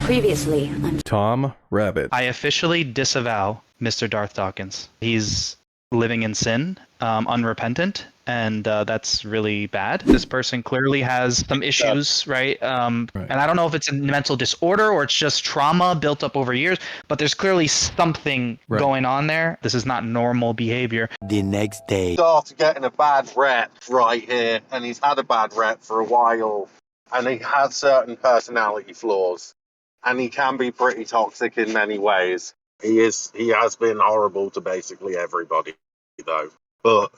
Previously on Tom Rabbit. I officially disavow Mr. Darth Dawkins. He's living in sin, unrepentant, and that's really bad. This person clearly has some issues, right? And I don't know if it's a mental disorder or it's just trauma built up over years, but there's clearly something going on there. This is not normal behavior. The next day. Started getting a bad rep right here, and he's had a bad rep for a while, and he has certain personality flaws. And he can be pretty toxic in many ways. He has been horrible to basically everybody, though. But,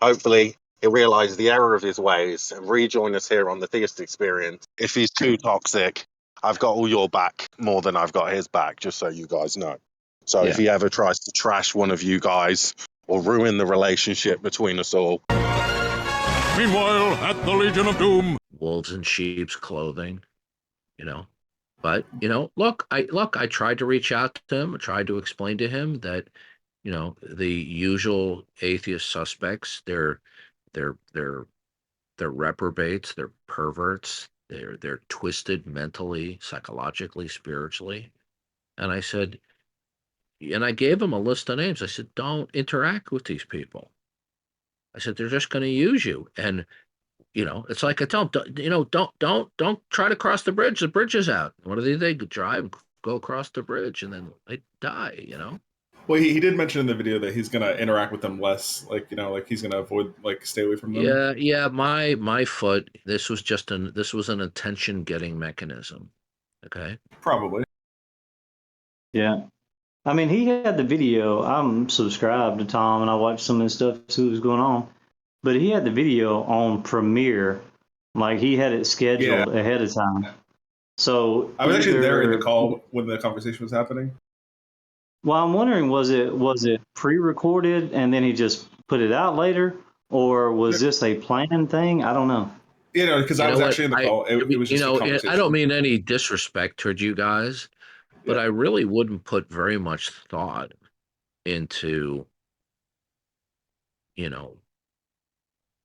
hopefully he'll realise the error of his ways and rejoin us here on the Theist Experience. If he's too toxic, I've got all your back more than I've got his back, just so you guys know. So if he ever tries to trash one of you guys or ruin the relationship between us all. Meanwhile, at the Legion of Doom. Wolves in sheep's clothing, But, I tried to reach out to him. I tried to explain to him that, the usual atheist suspects, they're reprobates, they're perverts, they're twisted mentally, psychologically, spiritually. And I said, and I gave him a list of names. I said, don't interact with these people. I said, they're just going to use you. And it's like I tell them, don't try to cross the bridge. The bridge is out. What do they drive, go across the bridge, and then they die, Well, he did mention in the video that he's going to interact with them less, like he's going to avoid, stay away from them. Yeah. My foot. This was an attention-getting mechanism. Okay. Probably. Yeah. I mean, he had the video. I'm subscribed to Tom, and I watched some of his stuff to see what was going on. But he had the video on Premiere, like he had it scheduled ahead of time. So I was actually there in the call when the conversation was happening. Well, I'm wondering, was it pre-recorded and then he just put it out later, or was this a planned thing? I don't know. Because I was actually in the call. It was just a conversation. I don't mean any disrespect toward you guys, but I really wouldn't put very much thought into,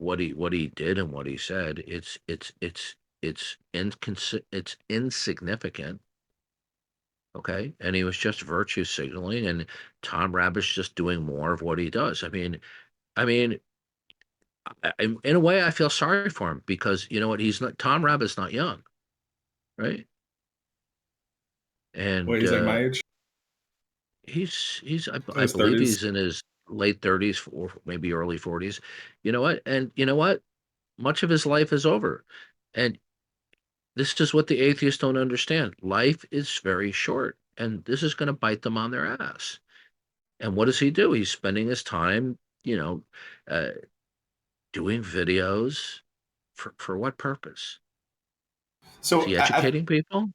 what he did and what he said. It's insignificant. Okay. And he was just virtue signaling, and Tom Rabbit's just doing more of what he does. I mean, in a way I feel sorry for him, because you know what, Tom Rabbit's not young. Right. And wait, he's like my age? I believe he's in his late 30s or maybe early 40s. You know what? And you know what? Much of his life is over. And this is what the atheists don't understand. Life is very short, and this is going to bite them on their ass. And what does he do? He's spending his time, doing videos for what purpose? So is he educating people?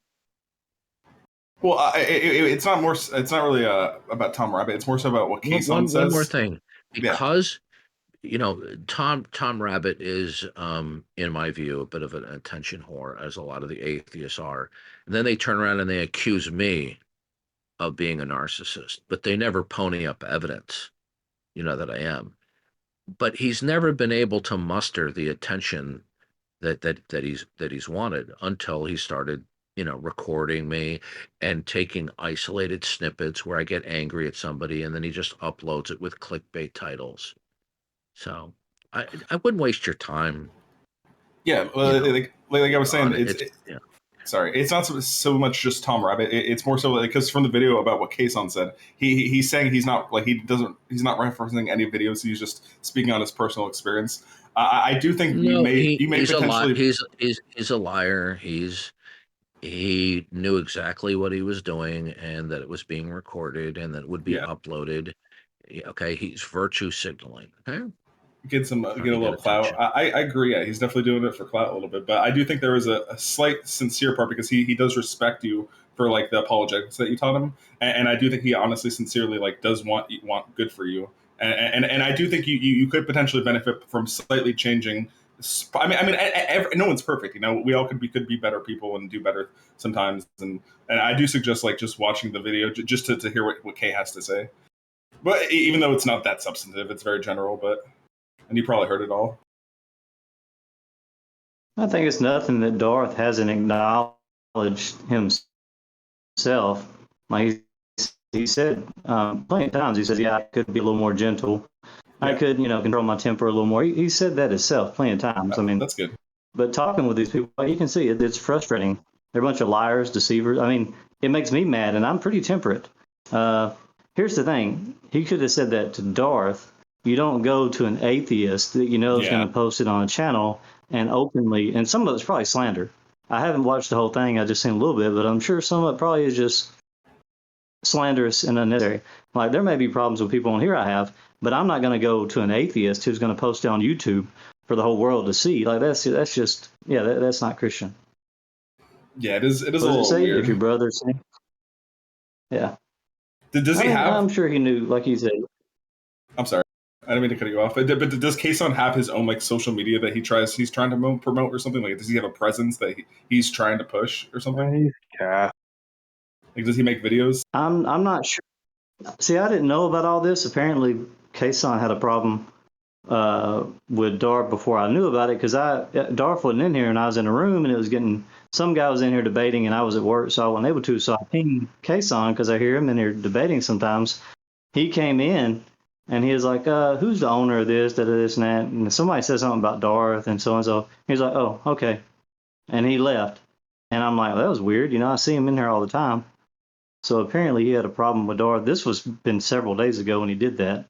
Well, it's not really about Tom Rabbit. It's more so about what Kaysan says. One more thing, because Tom Rabbit is, in my view, a bit of an attention whore, as a lot of the atheists are. And then they turn around and they accuse me of being a narcissist, but they never pony up evidence, that I am. But he's never been able to muster the attention that he's wanted until he started recording me and taking isolated snippets where I get angry at somebody, and then he just uploads it with clickbait titles. So I wouldn't waste your time. Yeah, well, like I was saying, sorry, it's not so much just Tom Rabbit. It's more so because from the video about what Kaysan said, he's saying he's not referencing any videos. He's just speaking on his personal experience. I do think you may potentially. He's a liar. He knew exactly what he was doing, and that it was being recorded, and that it would be uploaded. Okay, he's virtue signaling. Okay, get a little clout. I agree. Yeah, he's definitely doing it for clout a little bit, but I do think there is a slight sincere part, because he does respect you for the apologetics that you taught him, and I do think he honestly, sincerely does want good for you, and I do think you could potentially benefit from slightly changing. I mean, no one's perfect. We all could be better people and do better sometimes, and I do suggest just watching the video just to hear what Kay has to say. But even though it's not that substantive, it's very general. And you probably heard it all. I think it's nothing that Darth hasn't acknowledged himself. himself. Like he said plenty of times, he says, "Yeah, I could be a little more gentle. I could, control my temper a little more." He said that himself plenty of times. I mean, that's good. but talking with these people, you can see it's frustrating. They're a bunch of liars, deceivers. I mean, it makes me mad, and I'm pretty temperate. Here's the thing: he could have said that to Darth. You don't go to an atheist that you know is going to post it on a channel and openly, and some of it's probably slander. I haven't watched the whole thing; I just seen a little bit, but I'm sure some of it probably is just slanderous and unnecessary. Like there may be problems with people on here I have, but I'm not going to go to an atheist who's going to post it on YouTube for the whole world to see. Like that's just that's not Christian. Yeah, it is. It is a What does little it say? weird. If your brother sin, yeah. Does he have? I'm sure he knew, like he said. I'm sorry, I didn't mean to cut you off. But does Kaysan have his own like social media that he's trying to promote or something? Like, does he have a presence that he's trying to push or something? Yeah. Like, does he make videos? I'm not sure. See, I didn't know about all this. Apparently, Kaysan had a problem with Darth before I knew about it, because Darth wasn't in here and I was in a room and it was getting, some guy was in here debating and I was at work, so I wasn't able to. So I pinged Kaysan because I hear him in here debating sometimes. He came in and he was like, "Who's the owner of this, this and that?" And somebody said something about Darth and so and so. He's like, "Oh, okay," and he left. And I'm like, well, that was weird. I see him in here all the time. So apparently he had a problem with Darth. This was been several days ago when he did that.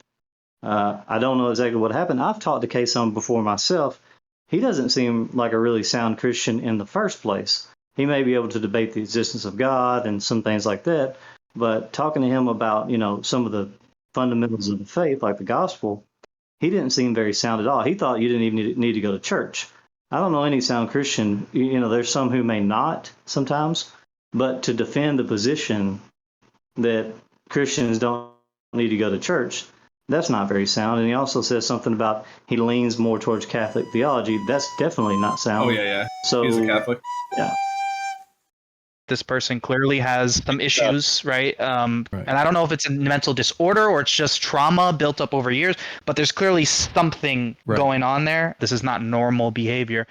I don't know exactly what happened. I've talked to Kaysan before myself. He doesn't seem like a really sound Christian in the first place. He may be able to debate the existence of God and some things like that, but talking to him about, some of the fundamentals of the faith, like the gospel, he didn't seem very sound at all. He thought you didn't even need to go to church. I don't know any sound Christian. There's some who may not sometimes, but to defend the position that Christians don't need to go to church, that's not very sound. And he also says something about he leans more towards Catholic theology. That's definitely not sound. Oh yeah. So he's a Catholic. Yeah. This person clearly has some issues, right? And I don't know if it's a mental disorder or it's just trauma built up over years, but there's clearly something going on there. This is not normal behavior.